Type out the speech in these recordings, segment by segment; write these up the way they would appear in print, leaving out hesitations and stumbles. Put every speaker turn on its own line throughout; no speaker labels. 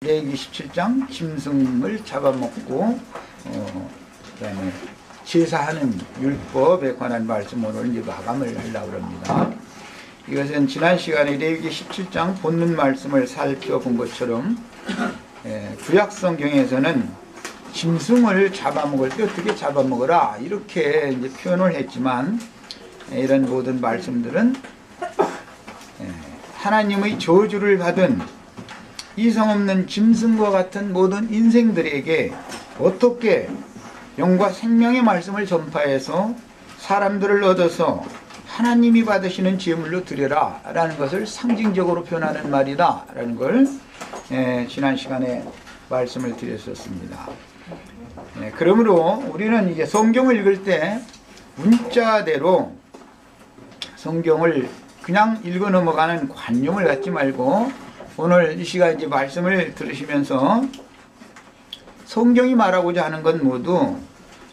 레위기 17장 짐승을 잡아먹고 그다음에 제사하는 율법에 관한 말씀 오늘 이제 마감을 하려고 합니다. 이것은 지난 시간에 레위기 17장 본문 말씀을 살펴본 것처럼 구약 성경에서는 짐승을 잡아먹을 때 어떻게 잡아먹어라 이렇게 이제 표현을 했지만 이런 모든 말씀들은 하나님의 저주를 받은 이성 없는 짐승과 같은 모든 인생들에게 어떻게 영과 생명의 말씀을 전파해서 사람들을 얻어서 하나님이 받으시는 제물로 드려라 라는 것을 상징적으로 표현하는 말이다 라는 걸 지난 시간에 말씀을 드렸었습니다. 그러므로 우리는 이제 성경을 읽을 때 문자대로 성경을 그냥 읽어 넘어가는 관념을 갖지 말고 오늘 이 시간 이제 말씀을 들으시면서 성경이 말하고자 하는 건 모두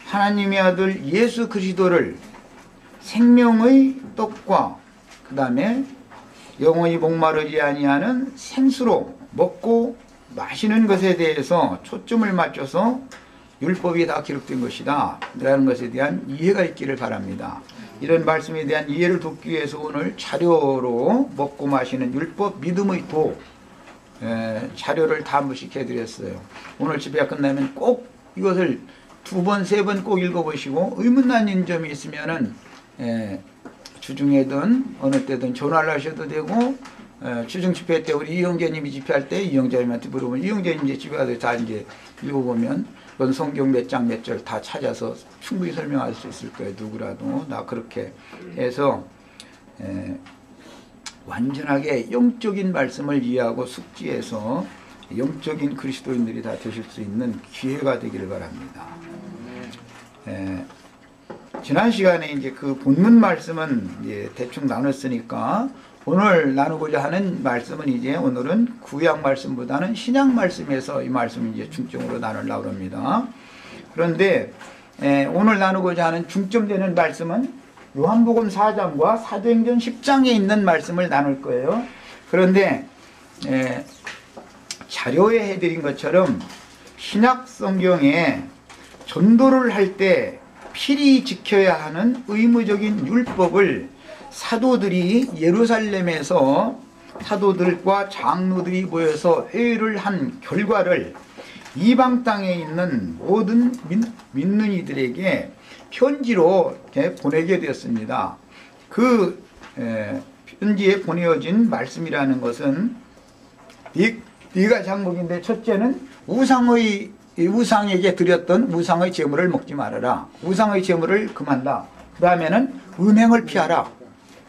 하나님의 아들 예수 그리스도를 생명의 떡과 그 다음에 영원히 목마르지 아니하는 생수로 먹고 마시는 것에 대해서 초점을 맞춰서 율법이 다 기록된 것이다 라는 것에 대한 이해가 있기를 바랍니다. 이런 말씀에 대한 이해를 돕기 위해서 오늘 자료로 먹고 마시는 율법 믿음의 도 자료를 다 무식해드렸어요. 오늘 집회 끝나면 꼭 이것을 2번, 3번 꼭 읽어보시고 의문난 점이 있으면은 주중에든 어느 때든 전화를 하셔도 되고 주중 집회 때 우리 이영재님이 집회할 때 이영재님한테 물어보면 이영재님 이제 집에 가서 다 이제 읽어보면 그건 성경 몇 장 몇 절 다 찾아서 충분히 설명할 수 있을 거예요. 누구라도 나 그렇게 해서 완전하게 영적인 말씀을 이해하고 숙지해서 영적인 그리스도인들이 다 되실 수 있는 기회가 되기를 바랍니다. 지난 시간에 이제 그 본문 말씀은 이제 대충 나눴으니까 오늘 나누고자 하는 말씀은 이제 오늘은 구약 말씀보다는 신약 말씀에서 이 말씀을 이제 중점으로 나누려고 합니다. 그런데 오늘 나누고자 하는 중점되는 말씀은 요한복음 4장과 사도행전 10장에 있는 말씀을 나눌 거예요. 그런데 자료에 해드린 것처럼 신약 성경에 전도를 할 때 필히 지켜야 하는 의무적인 율법을 사도들이 예루살렘에서 사도들과 장로들이 모여서 회의를 한 결과를 이방 땅에 있는 모든 믿는 이들에게 편지로 보내게 되었습니다. 그 편지에 보내어진 말씀이라는 것은 네 가지 항목인데, 첫째는 우상에게 드렸던 우상의 제물을 먹지 말아라. 우상의 제물을 금한다. 그 다음에는 음행을 피하라.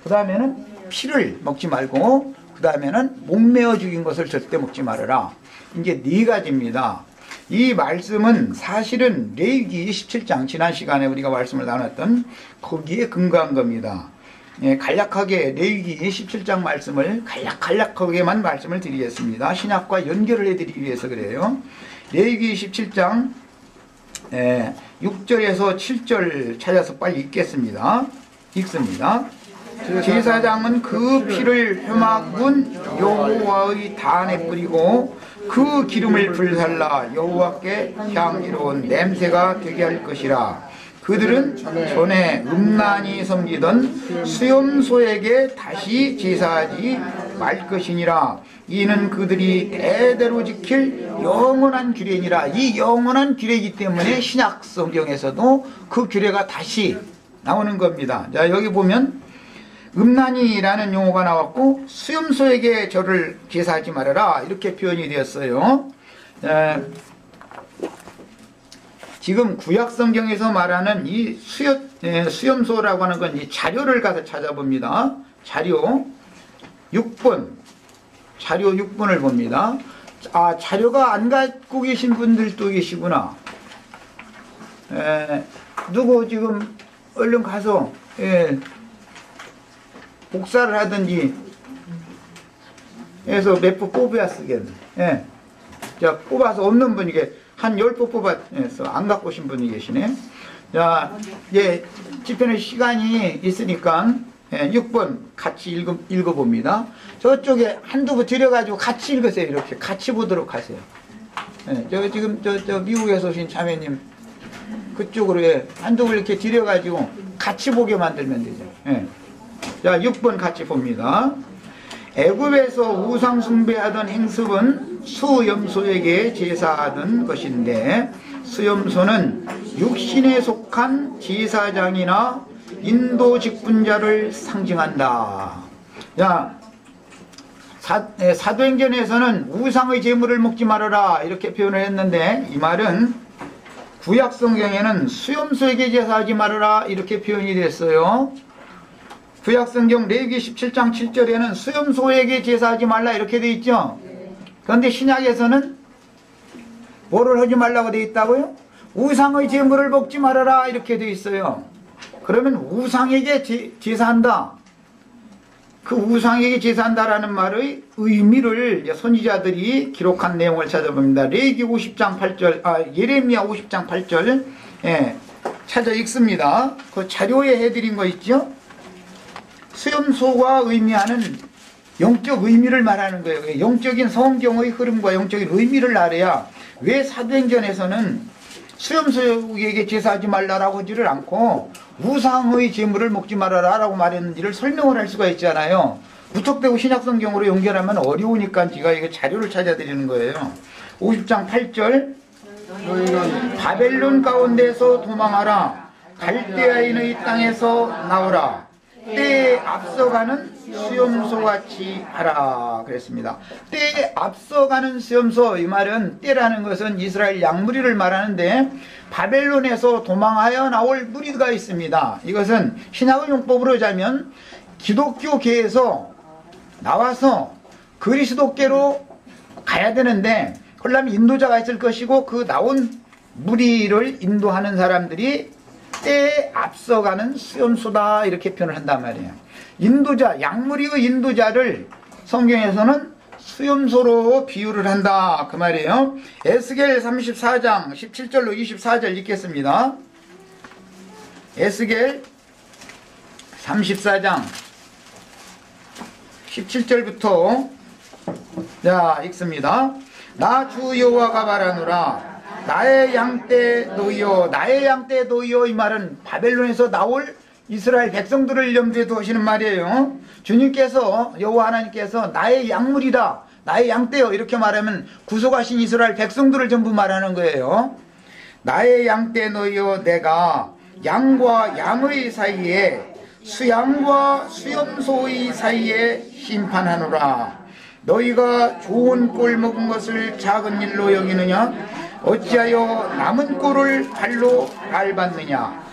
그 다음에는 피를 먹지 말고, 그 다음에는 목매어 죽인 것을 절대 먹지 말아라. 이게 4가지입니다. 이 말씀은 사실은 레위기 17장 지난 시간에 우리가 말씀을 나눴던 거기에 근거한 겁니다. 간략하게 레위기 17장 말씀을 간략하게만 말씀을 드리겠습니다. 신약과 연결을 해드리기 위해서 그래요. 레위기 17장 6절에서 7절 찾아서 빨리 읽겠습니다. 읽습니다. 제사장은 그 피를 회막문 여호와의 단에 뿌리고 그 기름을 불살라 여호와께 향기로운 냄새가 되게 할 것이라. 그들은 전에 음란히 섬기던 수염소에게 다시 제사하지 말 것이니라. 이는 그들이 대대로 지킬 영원한 규례니라. 이 영원한 규례이기 때문에 신약 성경에서도 그 규례가 다시 나오는 겁니다. 자, 여기 보면 음란이라는 용어가 나왔고 수염소에게 저를 제사하지 말아라 이렇게 표현이 되었어요. 지금 구약 성경에서 말하는 이 수염소라고 하는 건 이 자료를 가서 찾아봅니다. 자료 6번 자료 6번을 봅니다. 아, 자료가 안 갖고 계신 분들도 계시구나. 누구 지금 얼른 가서 복사를 하든지 해서 몇 부 뽑아야 쓰겠네. 자, 뽑아서 없는 분이 한 10부 뽑아서 안 갖고 오신 분이 계시네. 자, 이제 집회는 시간이 있으니까 6번 같이 읽어봅니다. 저쪽에 한두 부 들여가지고 같이 읽으세요. 이렇게 같이 보도록 하세요. 지금 저 미국에서 오신 자매님 그쪽으로 한두 부 이렇게 들여가지고 같이 보게 만들면 되죠. 자, 6번 같이 봅니다. 애굽에서 우상 숭배하던 행습은 수염소에게 제사하던 것인데 수염소는 육신에 속한 제사장이나 인도 직분자를 상징한다. 자, 사도행전에서는 우상의 제물을 먹지 말아라 이렇게 표현을 했는데 이 말은 구약 성경에는 수염소에게 제사하지 말아라 이렇게 표현이 됐어요. 구약 성경 레위기 17장 7절에는 수염소에게 제사하지 말라 이렇게 돼 있죠. 그런데 신약에서는 뭐를 하지 말라고 돼 있다고요? 우상의 제물을 먹지 말아라 이렇게 돼 있어요. 그러면 우상에게 제사한다. 그 우상에게 제사한다라는 말의 의미를 선지자들이 기록한 내용을 찾아봅니다. 레위기 50장 8절, 예레미야 50장 8절 찾아 읽습니다. 그 자료에 해드린 거 있죠? 수염소가 의미하는 영적 의미를 말하는 거예요. 영적인 성경의 흐름과 영적인 의미를 알아야 왜 사도행전에서는 수염소에게 제사하지 말라라고 하지를 않고 우상의 제물을 먹지 말아라 라고 말했는지를 설명을 할 수가 있잖아요. 무턱대고 신약성경으로 연결하면 어려우니까 제가 이거 자료를 찾아드리는 거예요. 50장 8절 너희는 바벨론 가운데서 도망하라. 갈대아인의 땅에서 나오라. 때에 앞서가는 수염소같이 하라 그랬습니다. 때에 앞서가는 수염소, 이 말은 때라는 것은 이스라엘 양무리를 말하는데 바벨론에서 도망하여 나올 무리가 있습니다. 이것은 신약의 용법으로 자면 기독교계에서 나와서 그리스도께로 가야 되는데 그러려면 인도자가 있을 것이고 그 나온 무리를 인도하는 사람들이 때에 앞서가는 수염소다 이렇게 표현을 한단 말이에요. 인도자, 양무리의 인도자를 성경에서는 수염소로 비유를 한다 그 말이에요. 에스겔 34장 17절로 24절 읽겠습니다. 에스겔 34장 17절부터 자 읽습니다. 나 주 여호와가 말하노라. 나의 양떼 너희여, 나의 양떼 너희여, 이 말은 바벨론에서 나올 이스라엘 백성들을 염두에 두시는 말이에요. 주님께서, 여호와 하나님께서 나의 양물이다, 나의 양떼여 이렇게 말하면 구속하신 이스라엘 백성들을 전부 말하는 거예요. 나의 양떼 너희여, 내가 양과 양의 사이에 수양과 수염소의 사이에 심판하노라. 너희가 좋은 꼴 먹은 것을 작은 일로 여기느냐? 어찌하여 남은 꼴을 발로 밟았느냐?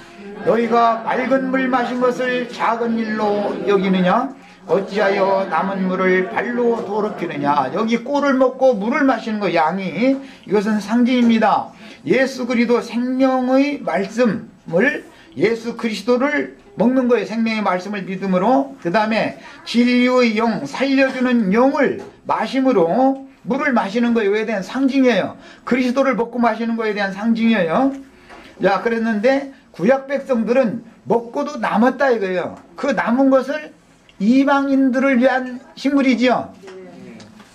너희가 맑은 물 마신 것을 작은 일로 여기느냐? 어찌하여 남은 물을 발로 더럽히느냐? 여기 꼴을 먹고 물을 마시는 거 양이 이것은 상징입니다. 예수 그리스도 생명의 말씀을 예수 그리스도를 먹는 거예요. 생명의 말씀을 믿음으로. 그 다음에 진리의 영, 살려주는 영을 마심으로 물을 마시는 거에 대한 상징이에요. 그리스도를 먹고 마시는 거에 대한 상징이에요. 자, 그랬는데 구약 백성들은 먹고도 남았다 이거예요. 그 남은 것을 이방인들을 위한 식물이지요.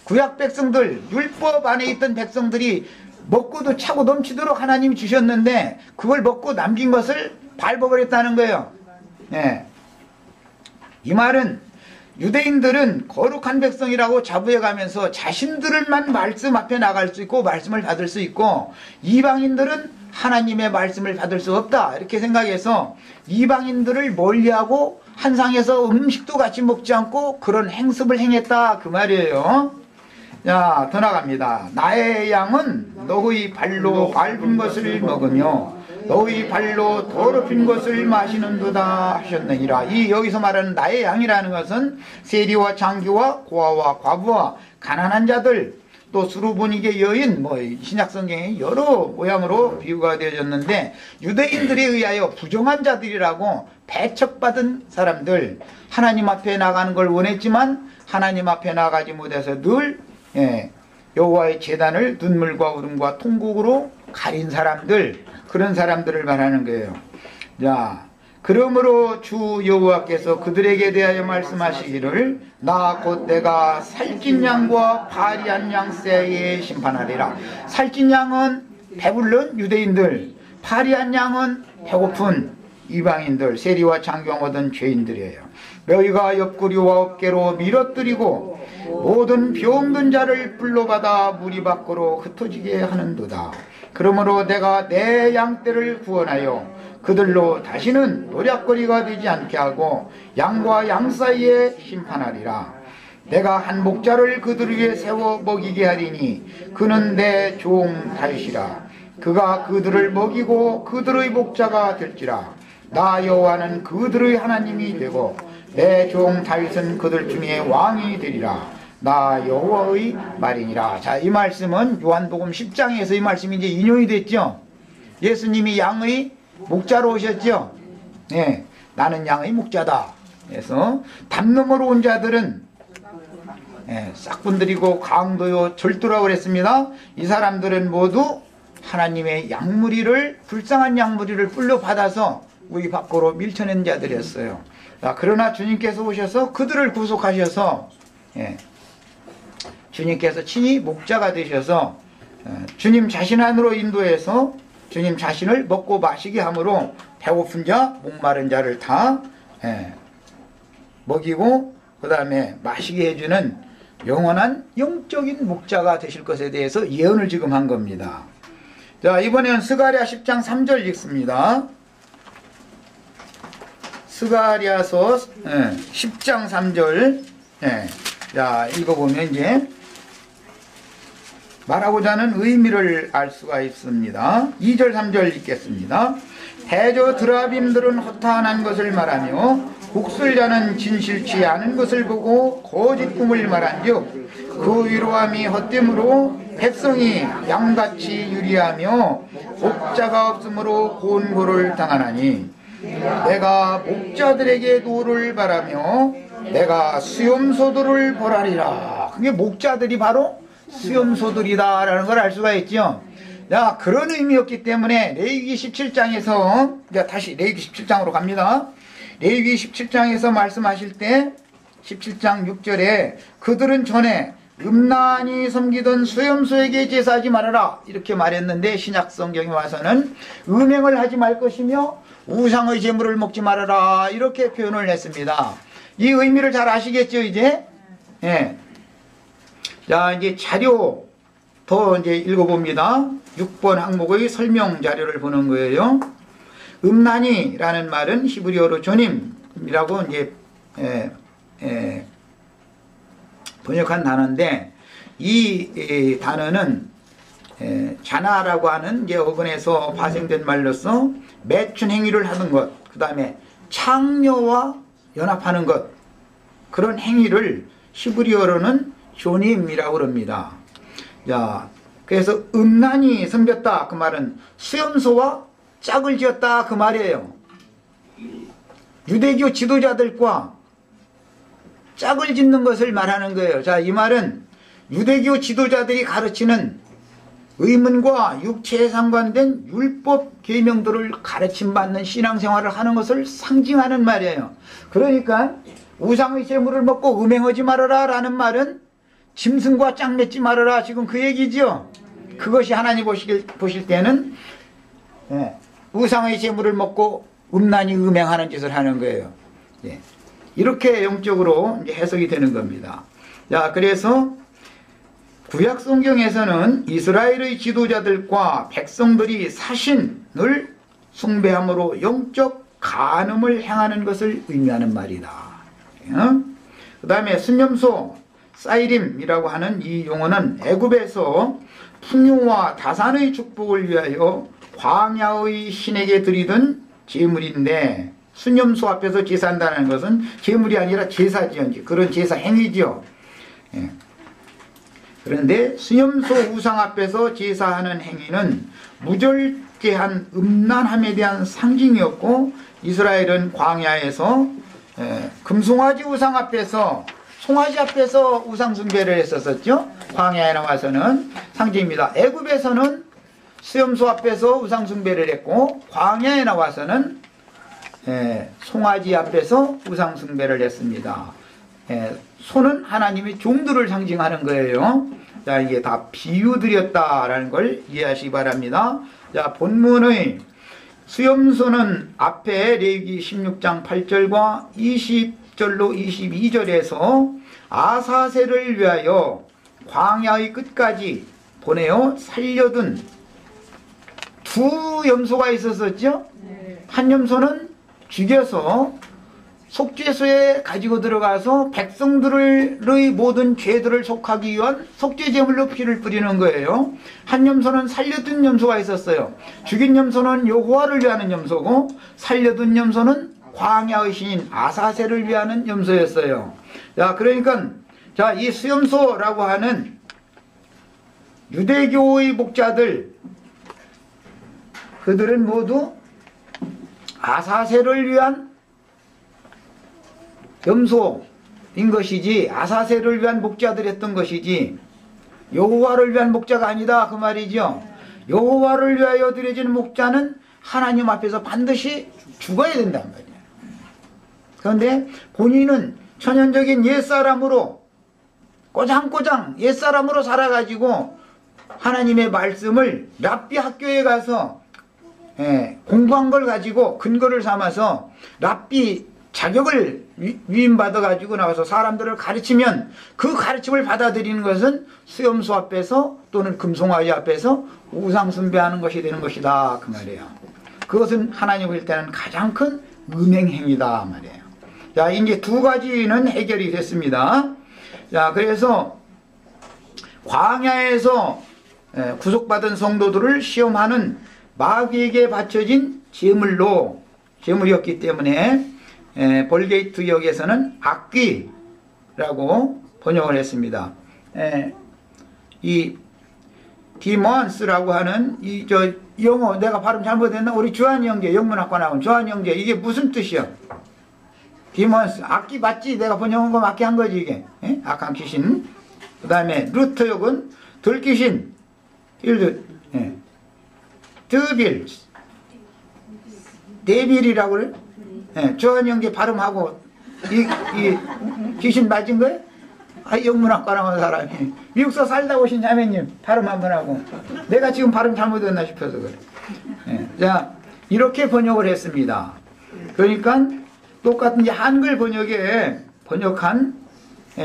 구약 백성들, 율법 안에 있던 백성들이 먹고도 차고 넘치도록 하나님이 주셨는데 그걸 먹고 남긴 것을 밟아버렸다는 거예요. 예. 이 말은 유대인들은 거룩한 백성이라고 자부해가면서 자신들만 말씀 앞에 나갈 수 있고 말씀을 받을 수 있고 이방인들은 하나님의 말씀을 받을 수 없다 이렇게 생각해서 이방인들을 멀리하고 한 상에서 음식도 같이 먹지 않고 그런 행습을 행했다 그 말이에요. 자, 더 나갑니다. 나의 양은 너희 발로 밟은 것을 먹으며 너희 발로 더럽힌 것을 마시는도다 하셨느니라. 이 여기서 말하는 나의 양이라는 것은 세리와 장교와 고아와 과부와 가난한 자들 또 수르보니게 여인 신약 성경에 여러 모양으로 비유가 되어졌는데 유대인들에 의하여 부정한 자들이라고 배척받은 사람들, 하나님 앞에 나가는 걸 원했지만 하나님 앞에 나가지 못해서 늘 여호와의 제단을 눈물과 울음과 통곡으로 가린 사람들, 그런 사람들을 말하는 거예요. 자, 그러므로 주 여호와께서 그들에게 대하여 말씀하시기를 나 곧 내가 살찐 양과 파리한 양새에 심판하리라. 살찐 양은 배부른 유대인들, 파리한 양은 배고픈 이방인들, 세리와 장경 얻은 죄인들이에요. 너희가 옆구리와 어깨로 밀어뜨리고 모든 병든 자를 불러받아 무리 밖으로 흩어지게 하는도다. 그러므로 내가 내 양떼를 구원하여 그들로 다시는 노략거리가 되지 않게 하고 양과 양 사이에 심판하리라. 내가 한 목자를 그들 위에 세워 먹이게 하리니 그는 내 종 다윗이라. 그가 그들을 먹이고 그들의 목자가 될지라. 나 여호와는 그들의 하나님이 되고 내 종 다윗은 그들 중에 왕이 되리라. 나 여호와의 말이니라. 자, 이 말씀은 요한복음 10장에서 이 말씀이 이제 인용이 됐죠. 예수님이 양의 목자로 오셨죠. 네, 나는 양의 목자다. 그래서 담 너머로 온 자들은 싹분들이고 강도요 절도라고 그랬습니다. 이 사람들은 모두 하나님의 양무리를, 불쌍한 양무리를 불러받아서 우리 밖으로 밀쳐낸 자들이었어요. 그러나 주님께서 오셔서 그들을 구속하셔서 주님께서 친히 목자가 되셔서 주님 자신 안으로 인도해서 주님 자신을 먹고 마시게 함으로 배고픈 자, 목마른 자를 다 먹이고 그 다음에 마시게 해주는 영원한 영적인 목자가 되실 것에 대해서 예언을 지금 한 겁니다. 자, 이번에는 스가랴 10장 3절 읽습니다. 스가랴서 10장 3절. 자, 읽어보면 이제 말하고자 하는 의미를 알 수가 있습니다. 2절 3절 읽겠습니다. 대저 드라빔들은 허탄한 것을 말하며 국술자는 진실치 않은 것을 보고 거짓 꿈을 말한즉 그 위로함이 헛됨으로 백성이 양같이 유리하며 목자가 없으므로 곤고를 당하나니 내가 목자들에게 노를 바라며 내가 수염소들을 벌하리라. 그게 목자들이 바로 수염소들이다라는 걸 알 수가 있죠. 자, 그런 의미였기 때문에 레위기 17장에서 다시 레위기 17장으로 갑니다. 레위기 17장에서 말씀하실 때 17장 6절에 그들은 전에 음란히 섬기던 수염소에게 제사하지 말아라 이렇게 말했는데 신약 성경에 와서는 음행을 하지 말 것이며 우상의 제물을 먹지 말아라 이렇게 표현을 했습니다. 이 의미를 잘 아시겠죠 이제? 자, 이제 자료 더 이제 읽어봅니다. 6번 항목의 설명 자료를 보는 거예요. 음란이라는 말은 히브리어로 조님이라고 이제 번역한 단어인데 이 단어는 자나라고 하는 이제 어근에서 파생된 말로서 매춘 행위를 하는 것, 그 다음에 창녀와 연합하는 것, 그런 행위를 히브리어로는 조님이라고 합니다. 자, 그래서 음란히 섬겼다 그 말은 수염소와 짝을 지었다 그 말이에요. 유대교 지도자들과 짝을 짓는 것을 말하는 거예요. 자, 이 말은 유대교 지도자들이 가르치는 의문과 육체에 상관된 율법 계명들을 가르침받는 신앙생활을 하는 것을 상징하는 말이에요. 그러니까 우상의 제물을 먹고 음행하지 말아라 라는 말은 짐승과 짝 맺지 말아라 지금 그 얘기죠. 그것이 하나님 보실 때는 우상의 제물을 먹고 음란히 음행하는 짓을 하는 거예요. 이렇게 영적으로 이제 해석이 되는 겁니다. 자, 그래서 구약 성경에서는 이스라엘의 지도자들과 백성들이 사신을 숭배함으로 영적 간음을 행하는 것을 의미하는 말이다. 그 다음에 순념소 사이림이라고 하는 이 용어는 애굽에서 풍요와 다산의 축복을 위하여 광야의 신에게 드리던 제물인데 순념소 앞에서 제사한다는 것은 제물이 아니라 제사지요. 그런 제사 행위죠. 그런데 순념소 우상 앞에서 제사하는 행위는 무절제한 음란함에 대한 상징이었고 이스라엘은 광야에서 금송아지 우상 앞에서 송아지 앞에서 우상 숭배를 했었었죠. 광야에 나와서는 상징입니다. 애굽에서는 수염소 앞에서 우상 숭배를 했고 광야에 나와서는 송아지 앞에서 우상 숭배를 했습니다. 소는 하나님의 종들을 상징하는 거예요. 자, 이게 다 비유들이었다라는 걸 이해하시기 바랍니다. 자, 본문의 수염소는 앞에 레위기 16장 8절과 20절로 22절에서 아사셀을 위하여 광야의 끝까지 보내어 살려둔 두 염소가 있었었죠. 한 염소는 죽여서 속죄소에 가지고 들어가서 백성들의 모든 죄들을 속하기 위한 속죄제물로 피를 뿌리는 거예요. 한 염소는 살려둔 염소가 있었어요. 죽인 염소는 여호와를 위하는 염소고, 살려둔 염소는 광야의 신인 아사셀을 위하는 염소였어요. 자, 그러니까 자, 이 수염소라고 하는 유대교의 목자들, 그들은 모두 아사셀을 위한 염소인 것이지, 아사셀을 위한 목자들이었던 것이지 여호와를 위한 목자가 아니다, 그 말이죠. 여호와를 위하여 드려지는 목자는 하나님 앞에서 반드시 죽어야 된단 말이에요. 그런데 본인은 천연적인 옛사람으로 꼬장꼬장 옛사람으로 살아가지고 하나님의 말씀을 랍비 학교에 가서 공부한 걸 가지고 근거를 삼아서 랍비 자격을 위임받아가지고 나와서 사람들을 가르치면 그 가르침을 받아들이는 것은 수염소 앞에서 또는 금송아지 앞에서 우상숭배하는 것이 되는 것이다, 그 말이에요. 그것은 하나님 볼 때는 가장 큰 음행행위다 말이에요. 자, 이제 두 가지는 해결이 됐습니다. 자, 그래서 광야에서 구속받은 성도들을 시험하는 마귀에게 바쳐진 제물이었기 때문에 볼게이트 역에서는 악귀라고 번역을 했습니다. 이 디먼스라고 하는 영어, 내가 발음 잘못했나? 우리 주한 형제, 영문학과 나온 주한 형제, 이게 무슨 뜻이야? 디먼스, 악귀 맞지? 내가 번역한 거 맞게 한 거지, 이게. 악한 귀신. 그 다음에 루트 역은 들귀신, 드빌, 데빌이라고 그래? 주한 형제 발음하고 이 귀신 맞은 거예요? 영문학과 나온 사람이 미국서 살다 오신 자매님 발음 한번 하고, 내가 지금 발음 잘못했나 싶어서 그래. 자, 이렇게 번역을 했습니다. 그러니까 똑같은 이제 한글 번역에 번역한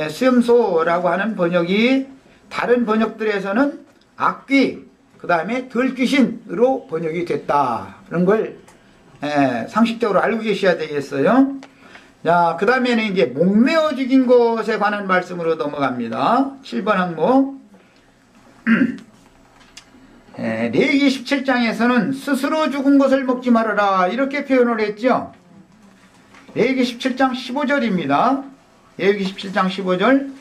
수염소라고 하는 번역이 다른 번역들에서는 악귀, 그 다음에 들귀신으로 번역이 됐다, 그런 걸 상식적으로 알고 계셔야 되겠어요. 자, 그 다음에는 이제 목매어 죽인 것에 관한 말씀으로 넘어갑니다. 7번 항목. 레위기 17장에서는 스스로 죽은 것을 먹지 말아라, 이렇게 표현을 했죠. 레위기 17장 15절입니다. 레위기 17장 15절.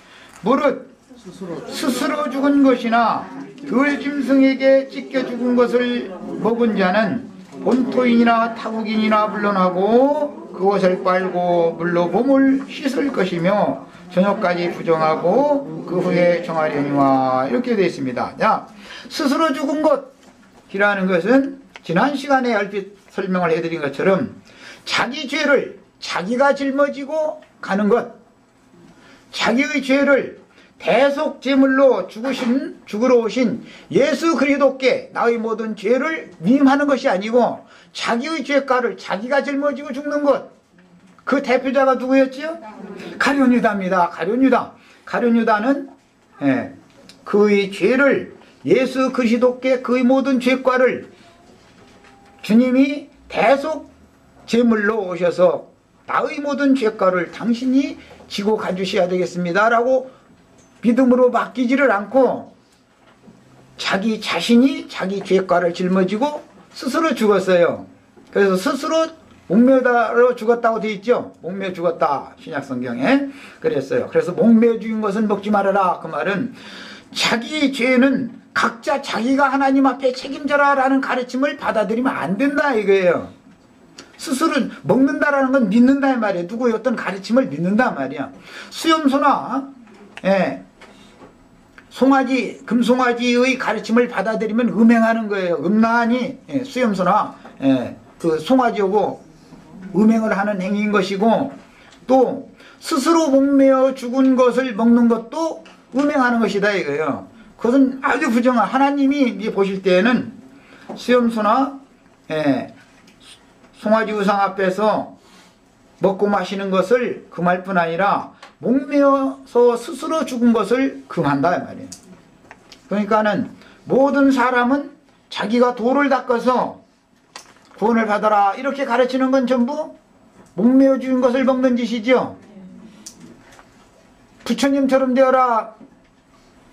무릇 스스로 죽은 것이나 들짐승에게 찢겨 죽은 것을 먹은 자는 본토인이나 타국인이나 물론하고 그것을 빨고 물로 몸을 씻을 것이며 저녁까지 부정하고 그 후에 정하려니와, 이렇게 되어 있습니다. 자, 스스로 죽은 것이라는 것은 지난 시간에 얼핏 설명을 해드린 것처럼 자기 죄를 자기가 짊어지고 가는 것, 자기의 죄를 대속 제물로 죽으러 오신 예수 그리스도께 나의 모든 죄를 위임하는 것이 아니고 자기의 죄가를 자기가 짊어지고 죽는 것, 그 대표자가 누구였지요? 가룟유다입니다. 가룟유다는 그의 죄를 예수 그리스도께 그의 모든 죄과를 주님이 대속 제물로 오셔서 나의 모든 죄과를 당신이 지고 가주셔야 되겠습니다 라고 믿음으로 맡기지를 않고 자기 자신이 자기 죄과를 짊어지고 스스로 죽었어요. 그래서 스스로 목매다로 죽었다고 되어 있죠. 목매 죽었다, 신약성경에 그랬어요. 그래서 목매 죽인 것은 먹지 말아라, 그 말은 자기 죄는 각자 자기가 하나님 앞에 책임져라 라는 가르침을 받아들이면 안 된다 이거예요. 스스로 먹는다라는 건 믿는다 이 말이에요. 누구의 어떤 가르침을 믿는다 말이야. 수염소나 송아지, 금송아지의 가르침을 받아들이면 음행하는 거예요. 음란히 수염소나 그 송아지하고 음행을 하는 행위인 것이고, 또 스스로 목매어 죽은 것을 먹는 것도 음행하는 것이다 이거예요. 그것은 아주 부정한, 하나님이 보실 때에는 수염소나 송아지 우상 앞에서 먹고 마시는 것을 금할 뿐 아니라 목매어서 스스로 죽은 것을 금한다 이 말이에요. 그러니까는 모든 사람은 자기가 돌을 닦아서 구원을 받아라 이렇게 가르치는 건 전부 목매어 죽은 것을 먹는 짓이죠. 부처님처럼 되어라,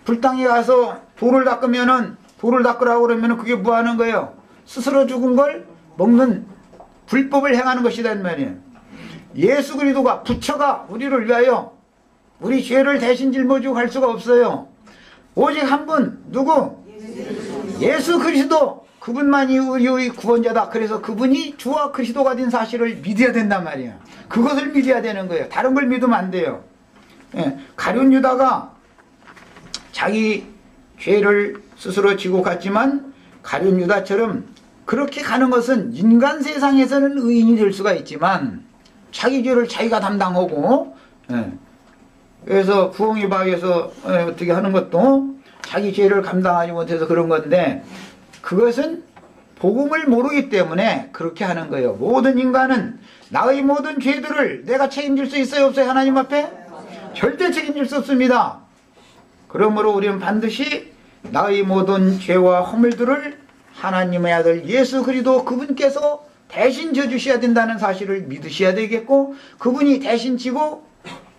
불당에 가서 돌을 닦으면은, 돌을 닦으라고 그러면은 그게 뭐 하는 거예요? 스스로 죽은 걸 먹는 불법을 행하는 것이다 이 말이에요. 예수 그리스도가, 부처가 우리를 위하여 우리 죄를 대신 짊어지고 갈 수가 없어요. 오직 한 분, 누구? 예수 그리스도, 그분만이 우리의 구원자다. 그래서 그분이 주와 그리스도가 된 사실을 믿어야 된단 말이에요. 그것을 믿어야 되는 거예요. 다른 걸 믿으면 안 돼요. 가룟 유다가 자기 죄를 스스로 지고 갔지만, 가룟 유다처럼 그렇게 가는 것은 인간 세상에서는 의인이 될 수가 있지만 자기 죄를 자기가 담당하고, 그래서 부엉이 바위에서 어떻게 하는 것도 자기 죄를 감당하지 못해서 그런 건데, 그것은 복음을 모르기 때문에 그렇게 하는 거예요. 모든 인간은 나의 모든 죄들을 내가 책임질 수 있어요 없어요? 하나님 앞에? 절대 책임질 수 없습니다. 그러므로 우리는 반드시 나의 모든 죄와 허물들을 하나님의 아들 예수 그리스도 그분께서 대신 져주셔야 된다는 사실을 믿으셔야 되겠고, 그분이 대신 지고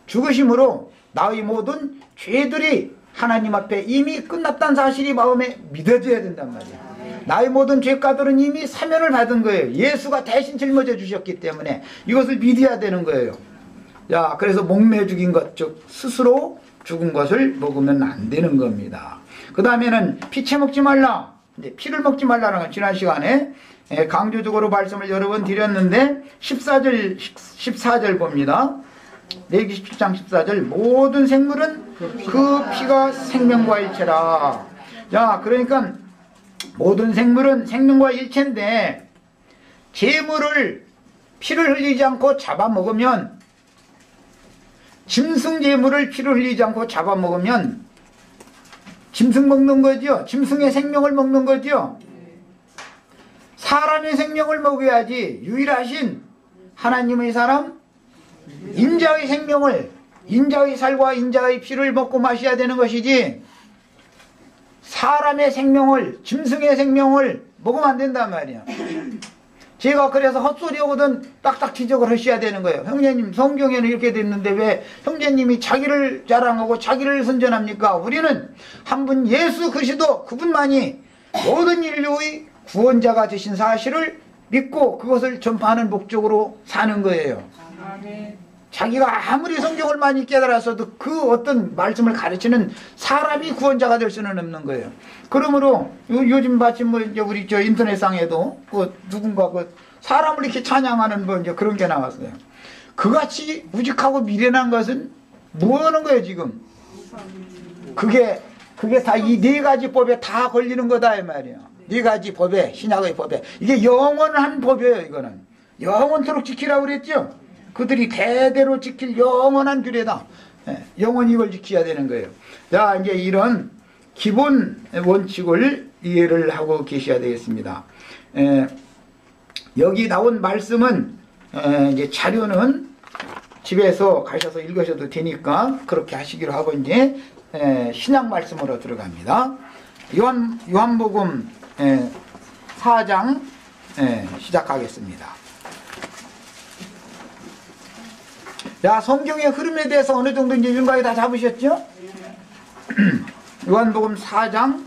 죽으심으로 나의 모든 죄들이 하나님 앞에 이미 끝났다는 사실이 마음에 믿어져야 된단 말이에요. 나의 모든 죄가들은 이미 사면을 받은 거예요. 예수가 대신 짊어져 주셨기 때문에 이것을 믿어야 되는 거예요. 자, 그래서 목매 죽인 것, 즉 스스로 죽은 것을 먹으면 안 되는 겁니다. 그 다음에는 피채 먹지 말라. 이제 피를 먹지 말라는 건 지난 시간에 강조적으로 말씀을 여러 번 드렸는데, 14절 봅니다. 레위기 17장 14절, 모든 생물은 그 피가 생명과 일체라. 자, 그러니까 모든 생물은 생명과 일체인데, 제물을 피를 흘리지 않고 잡아먹으면, 짐승 제물을 피를 흘리지 않고 잡아먹으면 짐승 먹는 거죠. 짐승의 생명을 먹는 거죠. 사람의 생명을 먹어야지 유일하신 하나님의 사람, 인자의 생명을, 인자의 살과 인자의 피를 먹고 마셔야 되는 것이지, 사람의 생명을, 짐승의 생명을 먹으면 안 된단 말이야. 제가 그래서 헛소리하거든 딱딱 지적을 하셔야 되는 거예요. 형제님, 성경에는 이렇게 됐는데 왜 형제님이 자기를 자랑하고 자기를 선전합니까? 우리는 한 분 예수 그리스도, 그분만이 모든 인류의 구원자가 되신 사실을 믿고 그것을 전파하는 목적으로 사는 거예요. 자기가 아무리 성경을 많이 깨달았어도 그 어떤 말씀을 가르치는 사람이 구원자가 될 수는 없는 거예요. 그러므로 요즘 마침 뭐 이제 우리 저 인터넷상에도 그 누군가 그 사람을 이렇게 찬양하는 뭐 이제 그런 게 나왔어요. 그같이 우직하고 미련한 것은 뭐 하는 거예요 지금? 그게 다 이 네 가지 법에 다 걸리는 거다 이 말이에요. 네 가지 법에, 신약의 법에. 이게 영원한 법이에요. 이거는 영원토록 지키라고 그랬죠. 그들이 대대로 지킬 영원한 규례다. 영원히 이걸 지켜야 되는 거예요. 자, 이제 이런 기본 원칙을 이해를 하고 계셔야 되겠습니다. 여기 나온 말씀은 이제 자료는 집에서 가셔서 읽으셔도 되니까 그렇게 하시기로 하고, 이제 신약 말씀으로 들어갑니다. 요한복음 4장 시작하겠습니다. 자, 성경의 흐름에 대해서 어느 정도 이제 윤곽이 다 잡으셨죠? 요한복음 4장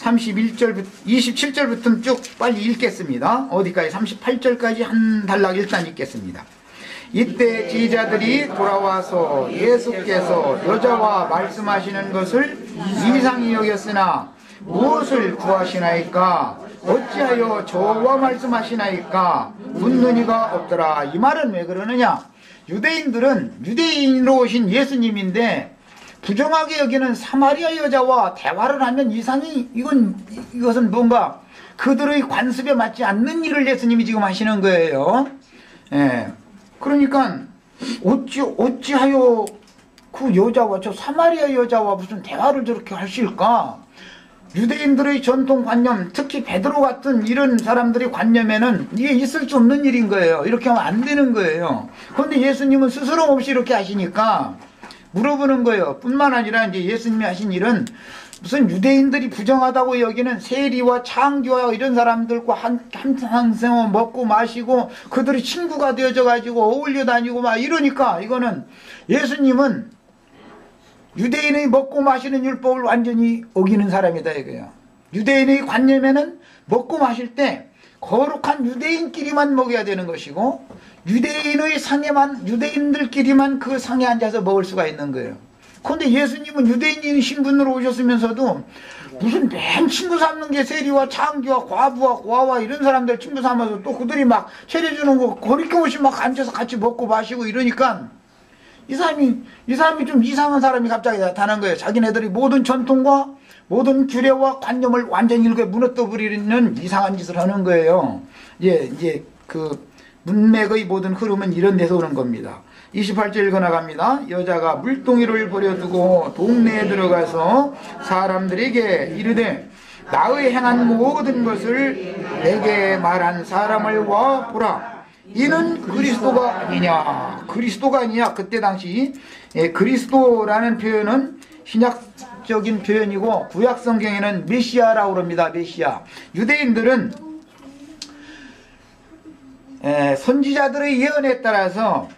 31절부터 27절부터 쭉 빨리 읽겠습니다. 어디까지? 38절까지 한 단락 일단 읽겠습니다. 이때 제자들이 돌아와서 예수께서 여자와 말씀하시는 것을 이상히 여겼으나 무엇을 구하시나이까? 어찌하여 저와 말씀하시나이까? 묻는 이가 없더라. 이 말은 왜 그러느냐? 유대인들은 유대인으로 오신 예수님인데 부정하게 여기는 사마리아 여자와 대화를 하면 이것은 뭔가 그들의 관습에 맞지 않는 일을 예수님이 지금 하시는 거예요. 예. 그러니까 어찌하여 그 여자와 저 사마리아 여자와 무슨 대화를 저렇게 하실까? 유대인들의 전통관념, 특히 베드로 같은 이런 사람들의 관념에는 이게 있을 수 없는 일인 거예요. 이렇게 하면 안 되는 거예요. 그런데 예수님은 스스럼 없이 이렇게 하시니까 물어보는 거예요. 뿐만 아니라 이제 예수님이 하신 일은 무슨 유대인들이 부정하다고 여기는 세리와 창기와 이런 사람들과 한상 먹고 마시고 그들이 친구가 되어져 가지고 어울려 다니고 막 이러니까 이거는 예수님은 유대인의 먹고 마시는 율법을 완전히 어기는 사람이다 이거야. 유대인의 관념에는 먹고 마실 때 거룩한 유대인끼리만 먹어야 되는 것이고 유대인의 상에만 유대인들끼리만 그 상에 앉아서 먹을 수가 있는 거예요. 그런데 예수님은 유대인인 신분으로 오셨으면서도 무슨 맨 친구 삼는 게 세리와 창기와 과부와 고아와 이런 사람들 친구 삼아서 또 그들이 막 차려주는 거 거리낌없이 막 앉아서 같이 먹고 마시고 이러니까 이 사람이 좀 이상한 사람이 갑자기 나타난 거예요. 자기네들이 모든 전통과 모든 규례와 관념을 완전히 일개 무너뜨리는 이상한 짓을 하는 거예요. 이제 그 문맥의 모든 흐름은 이런 데서 오는 겁니다. 28절 읽어나갑니다. 여자가 물동이를 버려두고 동네에 들어가서 사람들에게 이르되 나의 행한 모든 것을 내게 말한 사람을 와 보라. 이는 그리스도가 아니냐. 그리스도가 아니냐. 그때 당시 그리스도라는 표현은 신약적인 표현이고 구약 성경에는 메시아라고 합니다. 메시아. 유대인들은 선지자들의 예언에 따라서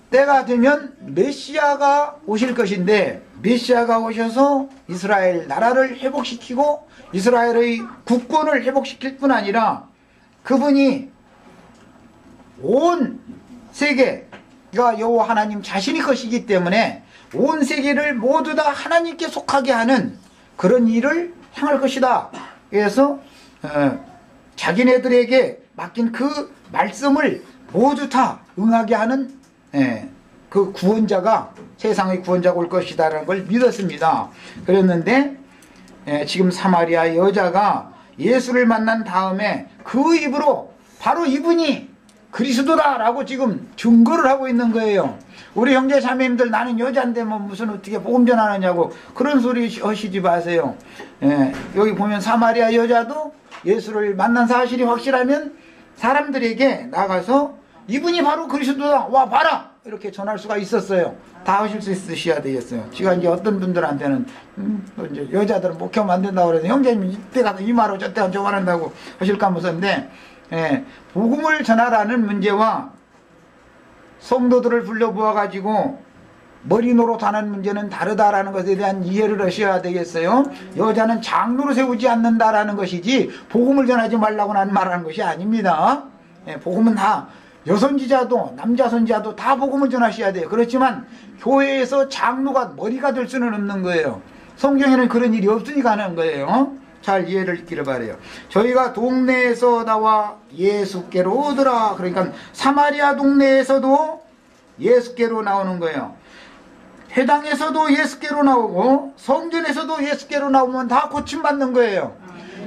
때가 되면 메시아가 오실 것인데 메시아가 오셔서 이스라엘 나라를 회복시키고 이스라엘의 국권을 회복시킬 뿐 아니라 그분이 온 세계가 여호와 하나님 자신이 것이기 때문에 온 세계를 모두 다 하나님께 속하게 하는 그런 일을 행할 것이다. 그래서 자기네들에게 맡긴 그 말씀을 모두 다 응하게 하는 그 구원자가 세상의 구원자가 올 것이다라는 걸 믿었습니다. 그랬는데 지금 사마리아 여자가 예수를 만난 다음에 그 입으로 바로 이분이 그리스도다라고 지금 증거를 하고 있는 거예요. 우리 형제 자매님들 나는 여자인데 뭐 무슨 어떻게 복음 전하느냐고 그런 소리 하시지 마세요. 여기 보면 사마리아 여자도 예수를 만난 사실이 확실하면 사람들에게 나가서 이분이 바로 그리스도다 와 봐라 이렇게 전할 수가 있었어요. 다 하실 수 있으셔야 되겠어요. 지금 이제 어떤 분들한테는 이제 여자들은 목회하면 안 된다고 그래서 형제님 이때 가서 이 말하고 저때 가서 저 말한다고 하실까 무서운데 복음을 전하라는 문제와 성도들을 불러보아가지고 머리 노릇하는 문제는 다르다라는 것에 대한 이해를 하셔야 되겠어요. 여자는 장로로 세우지 않는다라는 것이지 복음을 전하지 말라고 난 말하는 것이 아닙니다. 복음은 다 여선지자도 남자 선지자도 다 복음을 전하셔야 돼요. 그렇지만 교회에서 장로가 머리가 될 수는 없는 거예요. 성경에는 그런 일이 없으니까 하는 거예요. 잘 이해를 있기를 바라요. 저희가 동네에서 나와 예수께로 오더라. 그러니까 사마리아 동네에서도 예수께로 나오는 거예요. 회당에서도 예수께로 나오고 성전에서도 예수께로 나오면 다 고침받는 거예요.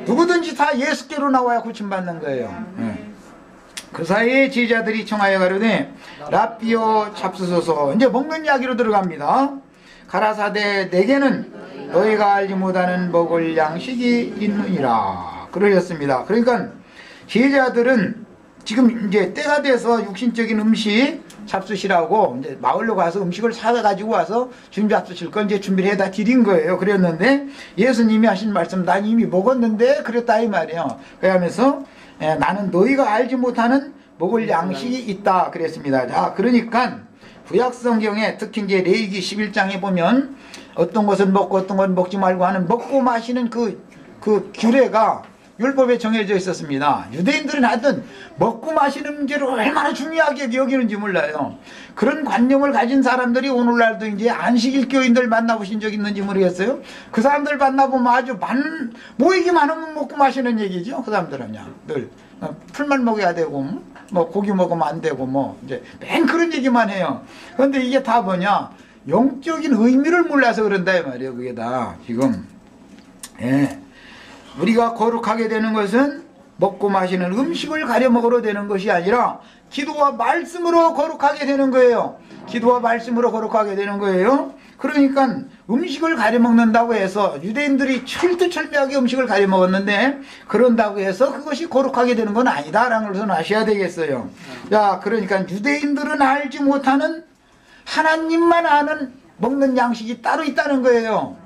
누구든지 다 예수께로 나와야 고침받는 거예요. 그 사이에 제자들이 청하여 가로되 랍비여 잡수소서. 이제 먹는 이야기로 들어갑니다. 가라사대 내게는 너희가 알지 못하는 먹을 양식이 있느니라 그러셨습니다. 그러니까 제자들은 지금 이제 때가 돼서 육신적인 음식 잡수시라고 이제 마을로 가서 음식을 사가지고 와서 준비 잡수실 걸 이제 준비를 해다 드린 거예요. 그랬는데 예수님이 하신 말씀 난 이미 먹었는데 그랬다 이 말이에요. 그러면서 나는 너희가 알지 못하는 먹을 양식이 있다 그랬습니다. 자, 그러니까 구약 성경에 특히 이제 레위기 11장에 보면 어떤 것은 먹고 어떤 건 먹지 말고 하는 먹고 마시는 그 규례가 율법에 정해져 있었습니다. 유대인들은 하여튼 먹고 마시는 문제를 얼마나 중요하게 여기는지 몰라요. 그런 관념을 가진 사람들이 오늘날도 이제 안식일교인들 만나보신 적 있는지 모르겠어요. 그 사람들 만나보면 아주 모이기 많으면 먹고 마시는 얘기죠. 그 사람들은 그냥 늘 풀만 먹어야 되고 뭐 고기 먹으면 안 되고 뭐 이제 맨 그런 얘기만 해요. 그런데 이게 다 뭐냐? 영적인 의미를 몰라서 그런다 이 말이에요. 그게 다 지금. 예. 우리가 거룩하게 되는 것은 먹고 마시는 음식을 가려 먹으러 되는 것이 아니라 기도와 말씀으로 거룩하게 되는 거예요. 기도와 말씀으로 거룩하게 되는 거예요. 그러니까 음식을 가려 먹는다고 해서 유대인들이 철두철미하게 음식을 가려 먹었는데 그런다고 해서 그것이 거룩하게 되는 건 아니다라는 것을 아셔야 되겠어요. 자, 그러니까 유대인들은 알지 못하는 하나님만 아는 먹는 양식이 따로 있다는 거예요.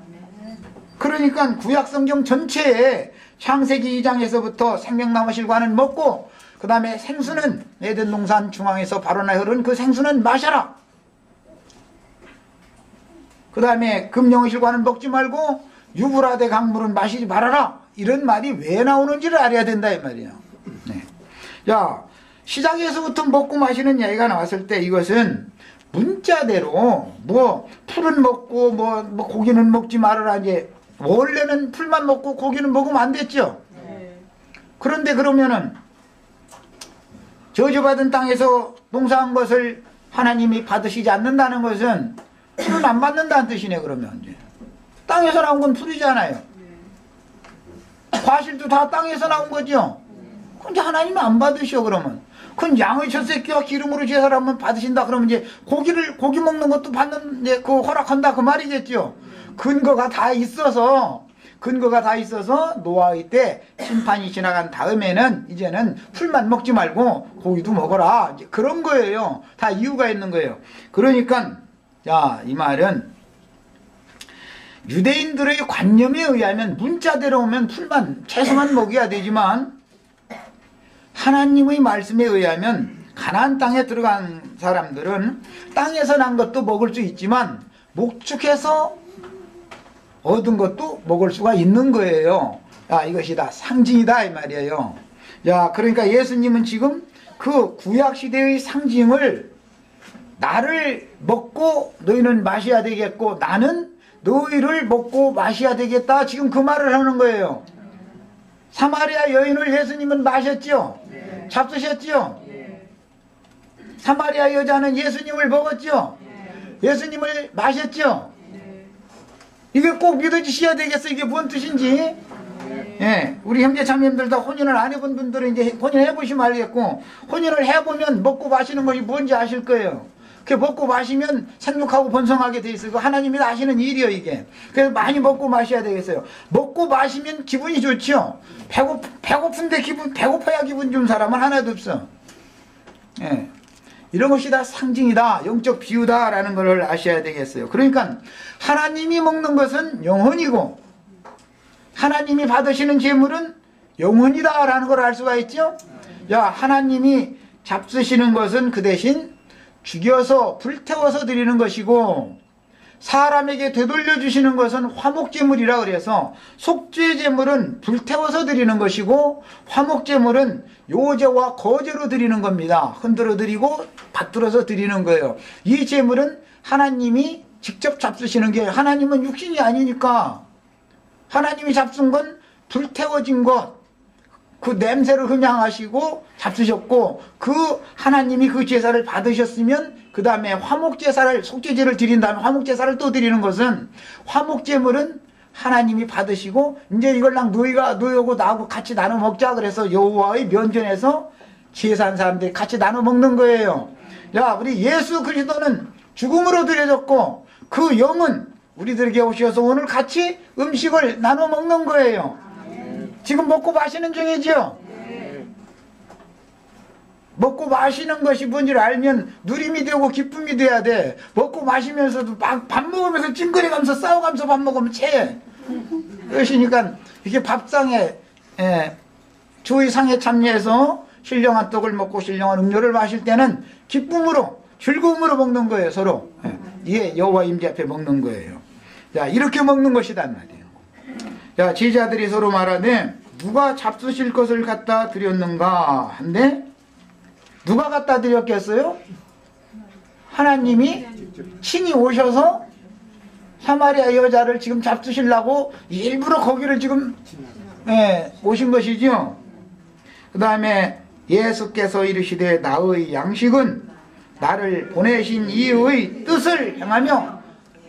그러니까 구약성경 전체에 창세기 2장에서부터 생명나무 실과는 먹고 그 다음에 생수는 에덴 동산 중앙에서 발원하여 흐르는 그 생수는 마셔라. 그 다음에 금령의 실과는 먹지 말고 유브라데 강물은 마시지 말아라. 이런 말이 왜 나오는지를 알아야 된다 이 말이에요. 네. 자, 시작에서부터 먹고 마시는 얘기가 나왔을 때 이것은 문자대로 뭐 풀은 먹고 뭐 고기는 먹지 말아라. 이제 원래는 풀만 먹고 고기는 먹으면 안 됐죠. 그런데 그러면은 저주받은 땅에서 농사한 것을 하나님이 받으시지 않는다는 것은 풀은 안 받는다는 뜻이네. 그러면 이제 땅에서 나온 건 풀이잖아요. 과실도 다 땅에서 나온 거죠. 근데 하나님은 안 받으셔. 그러면 그건 양의 첫 새끼와 기름으로 제사를 한번 받으신다 그러면 이제 고기 먹는 것도 받는 이제 그 허락한다 그 말이겠죠. 근거가 다 있어서 노아의 때 심판이 지나간 다음에는 이제는 풀만 먹지 말고 고기도 먹어라. 이제 그런 거예요. 다 이유가 있는 거예요. 그러니까 자, 이 말은 유대인들의 관념에 의하면 문자대로 오면 풀만 채소만 먹여야 되지만 하나님의 말씀에 의하면 가나안 땅에 들어간 사람들은 땅에서 난 것도 먹을 수 있지만 목축해서 얻은 것도 먹을 수가 있는 거예요. 야, 이것이 다 상징이다 이 말이에요. 야, 그러니까 예수님은 지금 그 구약시대의 상징을 나를 먹고 너희는 마셔야 되겠고 나는 너희를 먹고 마셔야 되겠다 지금 그 말을 하는 거예요. 사마리아 여인을 예수님은 마셨죠? 잡수셨죠? 사마리아 여자는 예수님을 먹었죠? 예수님을 마셨죠? 이게 꼭 믿어주셔야 되겠어. 이게 뭔 뜻인지. 예, 우리 형제 자매님들도 혼인을 안 해본 분들은 이제 혼인을 해보시면 알겠고, 혼인을 해보면 먹고 마시는 것이 뭔지 아실 거예요. 그 먹고 마시면 생육하고 번성하게 돼 있어요. 하나님이 아시는 일이에요, 이게. 그래서 많이 먹고 마셔야 되겠어요. 먹고 마시면 기분이 좋죠. 배고픈데 배고파야 기분 좋은 사람은 하나도 없어. 예. 이런 것이 다 상징이다, 영적 비유다라는 걸 아셔야 되겠어요. 그러니까 하나님이 먹는 것은 영혼이고 하나님이 받으시는 제물은 영혼이다라는 걸 알 수가 있죠. 야, 하나님이 잡수시는 것은 그 대신 죽여서 불태워서 드리는 것이고 사람에게 되돌려 주시는 것은 화목제물이라 그래서 속죄제물은 불태워서 드리는 것이고 화목제물은 요제와 거제로 드리는 겁니다. 흔들어 드리고 받들어서 드리는 거예요. 이 제물은 하나님이 직접 잡수시는 게, 하나님은 육신이 아니니까 하나님이 잡순 건 불태워진 것, 그 냄새를 흠양하시고 잡수셨고, 그 하나님이 그 제사를 받으셨으면 그 다음에 화목제사를, 속죄제를 드린 다음에 화목제사를 또 드리는 것은, 화목제물은 하나님이 받으시고 이제 이걸 너희하고 나하고 같이 나눠 먹자 그래서 여호와의 면전에서 제사한 사람들이 같이 나눠 먹는 거예요. 야, 우리 예수 그리스도는 죽음으로 드려졌고 그 영은 우리들에게 오셔서 오늘 같이 음식을 나눠 먹는 거예요. 지금 먹고 마시는 중이죠. 먹고 마시는 것이 뭔지를 알면 누림이 되고 기쁨이 돼야 돼. 먹고 마시면서도 막 밥 먹으면서 찡그려가면서 싸워가면서 밥 먹으면 채. 그러시니까 이렇게 밥상에, 주의 상에 참여해서 신령한 떡을 먹고 신령한 음료를 마실 때는 기쁨으로, 즐거움으로 먹는 거예요, 서로. 이게 여호와 임재 앞에 먹는 거예요. 자, 이렇게 먹는 것이단 말이에요. 자, 제자들이 서로 말하되 누가 잡수실 것을 갖다 드렸는가 한데, 누가 갖다 드렸겠어요? 하나님이 친히 오셔서 사마리아 여자를 지금 잡수시려고 일부러 거기를 지금 오신 것이죠. 그 다음에 예수께서 이르시되 나의 양식은 나를 보내신 이의 뜻을 행하며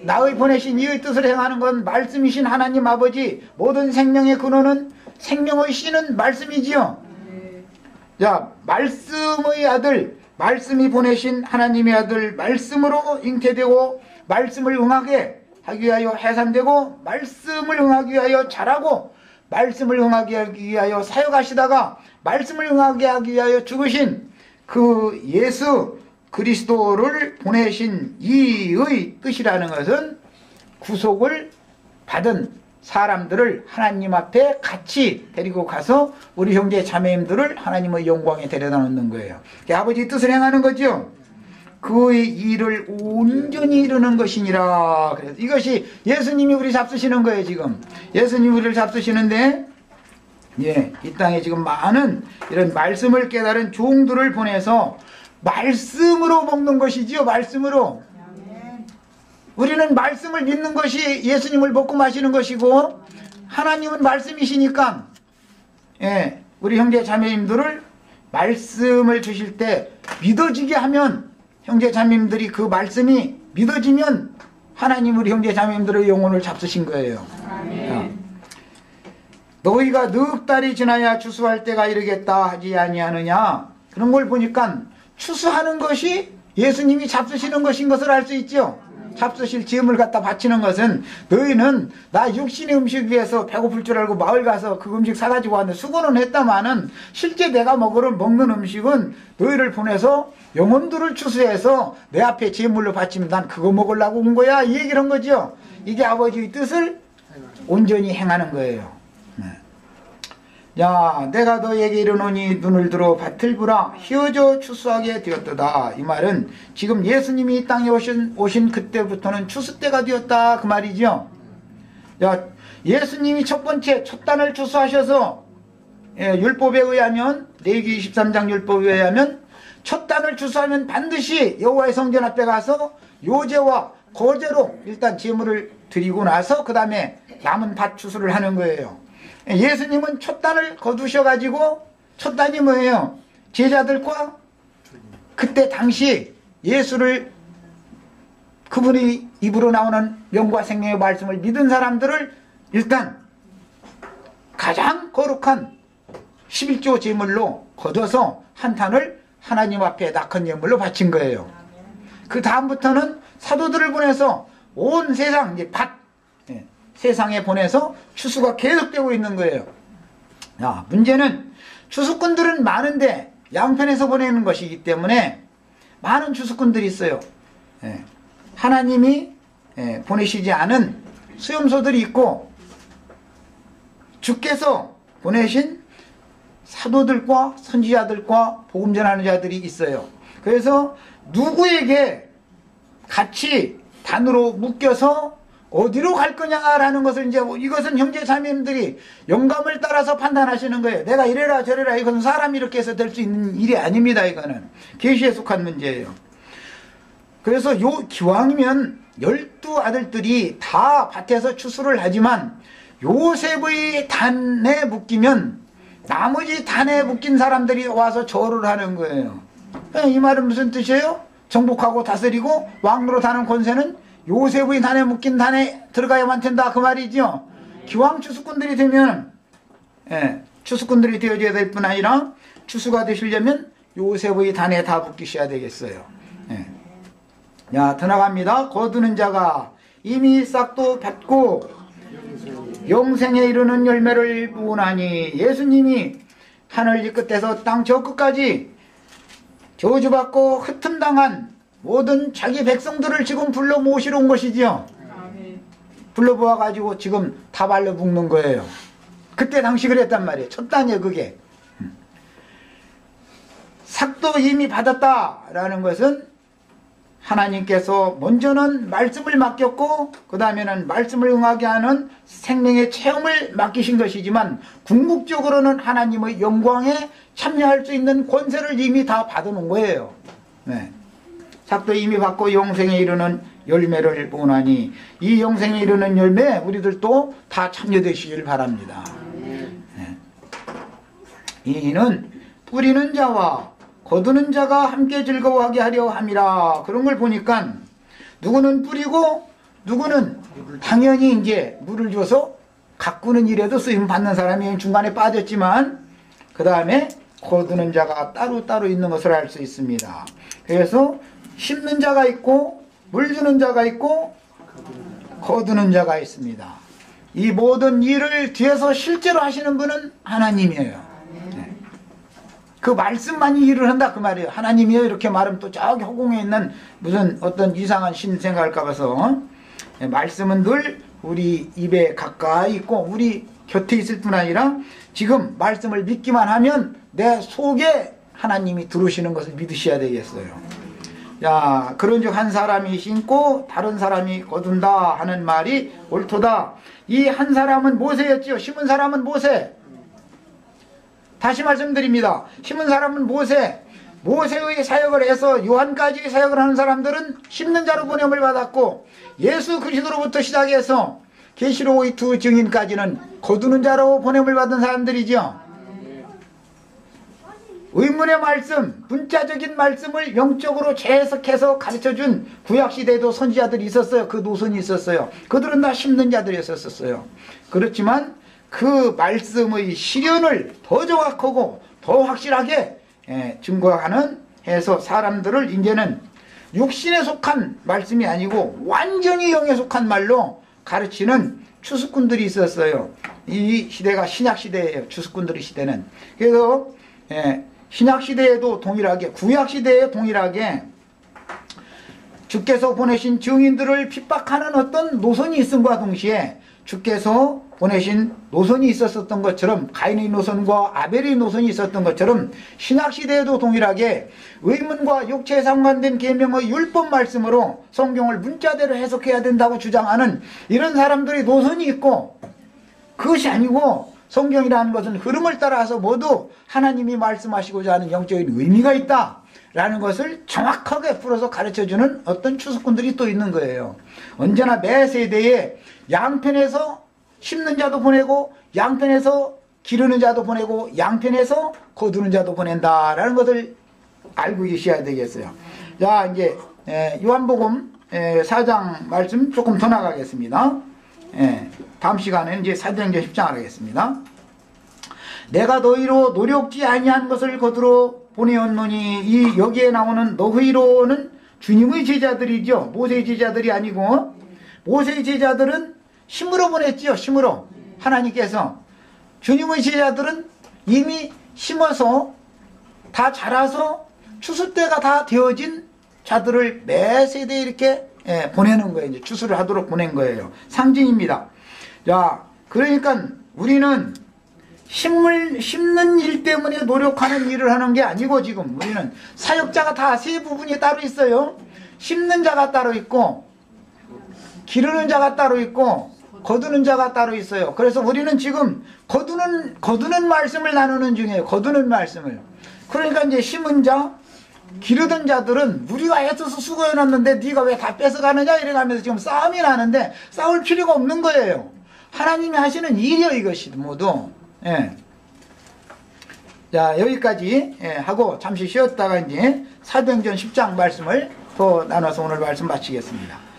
나의 보내신 이의 뜻을 행하는 건 말씀이신 하나님 아버지, 모든 생명의 근원은 생명의 씨는 말씀이지요. 자, 말씀의 아들, 말씀이 보내신 하나님의 아들, 말씀으로 잉태되고 말씀을 응하게 하기 위하여 해산되고 말씀을 응하기 위하여 자라고 말씀을 응하게 위하여 사역하시다가 말씀을 응하게 하기 위하여 죽으신 그 예수 그리스도를 보내신 이의 뜻이라는 것은 구속을 받은 사람들을 하나님 앞에 같이 데리고 가서 우리 형제 자매님들을 하나님의 영광에 데려다 놓는 거예요. 아버지 뜻을 행하는 거죠. 그의 일을 온전히 이루는 것이니라. 그래서 이것이 예수님이 우리 잡수시는 거예요. 지금 예수님이 우리를 잡수시는데, 이 땅에 지금 많은 이런 말씀을 깨달은 종들을 보내서 말씀으로 먹는 것이지요. 말씀으로. 우리는 말씀을 믿는 것이 예수님을 먹고 마시는 것이고, 하나님은 말씀이시니까 우리 형제 자매님들을 말씀을 주실 때 믿어지게 하면, 형제 자매님들이 그 말씀이 믿어지면 하나님 우리 형제 자매님들의 영혼을 잡수신 거예요. 너희가 넉 달이 지나야 추수할 때가 이르겠다 하지 아니하느냐. 그런 걸 보니까 추수하는 것이 예수님이 잡수시는 것인 것을 알 수 있죠. 잡수실 지음을 갖다 바치는 것은, 너희는 나 육신의 음식 위해서 배고플 줄 알고 마을 가서 그 음식 사가지고 왔는데 수고는 했다마는 실제 내가 먹는 음식은 너희를 보내서 영혼들을 추수해서 내 앞에 제물로 바치면 난 그거 먹으려고 온 거야, 이 얘기를 한 거죠. 이게 아버지의 뜻을 온전히 행하는 거예요. 야, 내가 너에게 이르노니 눈을 들어 밭을 보라, 휘어져 추수하게 되었도다. 이 말은 지금 예수님이 이 땅에 오신 그때부터는 추수 때가 되었다, 그 말이죠. 야, 예수님이 첫 단을 추수하셔서, 율법에 의하면, 레위기 23장 율법에 의하면 첫 단을 추수하면 반드시 여호와의 성전 앞에 가서 요제와 거제로 일단 제물을 드리고 나서 그 다음에 남은 밭 추수를 하는 거예요. 예수님은 첫 단을 거두셔가지고, 첫 단이 뭐예요? 제자들과 그때 당시 예수를, 그분의 입으로 나오는 영과 생명의 말씀을 믿은 사람들을 일단 가장 거룩한 11조 제물로 거둬서 한 탄을 하나님 앞에 낙헌 제물로 바친 거예요. 그 다음부터는 사도들을 보내서 온 세상, 이제 세상에 보내서 추수가 계속되고 있는 거예요. 야, 문제는 추수꾼들은 많은데 양편에서 보내는 것이기 때문에 많은 추수꾼들이 있어요. 하나님이 보내시지 않은 수염소들이 있고, 주께서 보내신 사도들과 선지자들과 복음 전하는 자들이 있어요. 그래서 누구에게 같이 단으로 묶여서 어디로 갈 거냐라는 것을, 이제 이것은 형제 자매님들이 영감을 따라서 판단하시는 거예요. 내가 이래라 저래라, 이것은 사람이 이렇게 해서 될 수 있는 일이 아닙니다. 이거는 계시에 속한 문제예요. 그래서 기왕이면 12아들들이 다 밭에서 추수를 하지만 요셉의 단에 묶이면 나머지 단에 묶인 사람들이 와서 절을 하는 거예요. 이 말은 무슨 뜻이에요? 정복하고 다스리고 왕으로 다는 권세는 요셉의 단에 묶인 단에 들어가야만 된다, 그 말이죠. 기왕 추수꾼들이 되면, 추수꾼들이 되어줘야 될 뿐 아니라 추수가 되시려면 요셉의 단에 다 묶이셔야 되겠어요. 야, 더 나갑니다. 거두는 자가 이미 싹도 받고 영생에 이르는 열매를 부으나니, 예수님이 하늘 이 끝에서 땅 저 끝까지 저주받고 흩음당한 모든 자기 백성들을 지금 불러 모시러 온 것이지요. 불러 모아가지고 지금 다 발로 묶는 거예요. 그때 당시 그랬단 말이에요. 첫 단이에요, 그게. 삭도 이미 받았다라는 것은 하나님께서 먼저는 말씀을 맡겼고 그 다음에는 말씀을 응하게 하는 생명의 체험을 맡기신 것이지만, 궁극적으로는 하나님의 영광에 참여할 수 있는 권세를 이미 다 받아놓은 거예요. 삭도 이미 받고 영생에 이르는 열매를 보나니, 이 영생에 이르는 열매 우리들도 다 참여되시길 바랍니다. 이는 뿌리는 자와 거두는 자가 함께 즐거워하게 하려 함이라. 그런 걸 보니까 누구는 뿌리고 누구는 당연히 이제 물을 줘서 가꾸는 일에도 쓰임 받는 사람이 중간에 빠졌지만 그 다음에 거두는 자가 따로 있는 것을 알 수 있습니다. 그래서 심는 자가 있고 물 주는 자가 있고 거두는 자가 있습니다. 이 모든 일을 뒤에서 실제로 하시는 분은 하나님이에요. 네. 그 말씀만이 일을 한다 그 말이에요. 하나님이요 이렇게 말하면 또 저기 허공에 있는 무슨 어떤 이상한 신 생각할까 봐서 말씀은 늘 우리 입에 가까이 있고 우리 곁에 있을 뿐 아니라 지금 말씀을 믿기만 하면 내 속에 하나님이 들어오시는 것을 믿으셔야 되겠어요. 자, 그런즉 한 사람이 심고 다른 사람이 거둔다 하는 말이 옳도다. 이 한 사람은 모세였지요. 심은 사람은 모세. 다시 말씀드립니다. 심은 사람은 모세. 모세의 사역을 해서 요한까지의 사역을 하는 사람들은 심는 자로 보냄을 받았고 예수 그리스도로부터 시작해서 계시록의 두 증인까지는 거두는 자로 보냄을 받은 사람들이죠. 의문의 말씀, 문자적인 말씀을 영적으로 재해석해서 가르쳐준 구약시대에도 선지자들이 있었어요. 그 노선이 있었어요. 그들은 다 심는 자들이었었어요. 그렇지만 그 말씀의 실현을 더 정확하고 더 확실하게 증거하는 해서 사람들을 이제는 육신에 속한 말씀이 아니고 완전히 영에 속한 말로 가르치는 추수꾼들이 있었어요. 이 시대가 신약시대예요. 추수꾼들의 시대는. 그래서 신약시대에도 동일하게 구약시대에 동일하게 주께서 보내신 증인들을 핍박하는 어떤 노선이 있음과 동시에 주께서 보내신 노선이 있었던 것처럼 가인의 노선과 아벨의 노선이 있었던 것처럼 신약시대에도 동일하게 의문과 육체에 상관된 계명의 율법 말씀으로 성경을 문자대로 해석해야 된다고 주장하는 이런 사람들의 노선이 있고 그것이 아니고 성경이라는 것은 흐름을 따라서 모두 하나님이 말씀하시고자 하는 영적인 의미가 있다라는 것을 정확하게 풀어서 가르쳐주는 어떤 추수꾼들이 또 있는 거예요. 언제나 매 세대에 양편에서 심는 자도 보내고 양편에서 기르는 자도 보내고 양편에서 거두는 자도 보낸다라는 것을 알고 계셔야 되겠어요. 자, 이제 요한복음 4장 말씀 조금 더 나가겠습니다. 다음 시간에는 이제 사도행전 10장을 하겠습니다. 내가 너희로 노력지 아니한 것을 거두러 보내었노니 이 여기에 나오는 너희로는 주님의 제자들이죠. 모세의 제자들이 아니고 모세의 제자들은 심으로 보냈지요. 심으로. 하나님께서 주님의 제자들은 이미 심어서 다 자라서 추수 때가 다 되어진 자들을 매 세대에 이렇게 보내는 거예요. 이제 추수를 하도록 보낸 거예요. 상징입니다. 자, 그러니까 우리는 심는 일 때문에 노력하는 일을 하는 게 아니고 지금 우리는 사역자가 다 세 부분이 따로 있어요. 심는 자가 따로 있고 기르는 자가 따로 있고 거두는 자가 따로 있어요. 그래서 우리는 지금 거두는 말씀을 나누는 중이에요. 거두는 말씀을. 그러니까 이제 심은 자, 기르던 자들은 우리가 애써서 수고해놨는데 네가 왜 다 뺏어가느냐 이래가면서 지금 싸움이 나는데 싸울 필요가 없는 거예요. 하나님이 하시는 일이요 이것이 모두. 자, 여기까지 하고 잠시 쉬었다가 이제 사도행전 10장 말씀을 더 나눠서 오늘 말씀 마치겠습니다.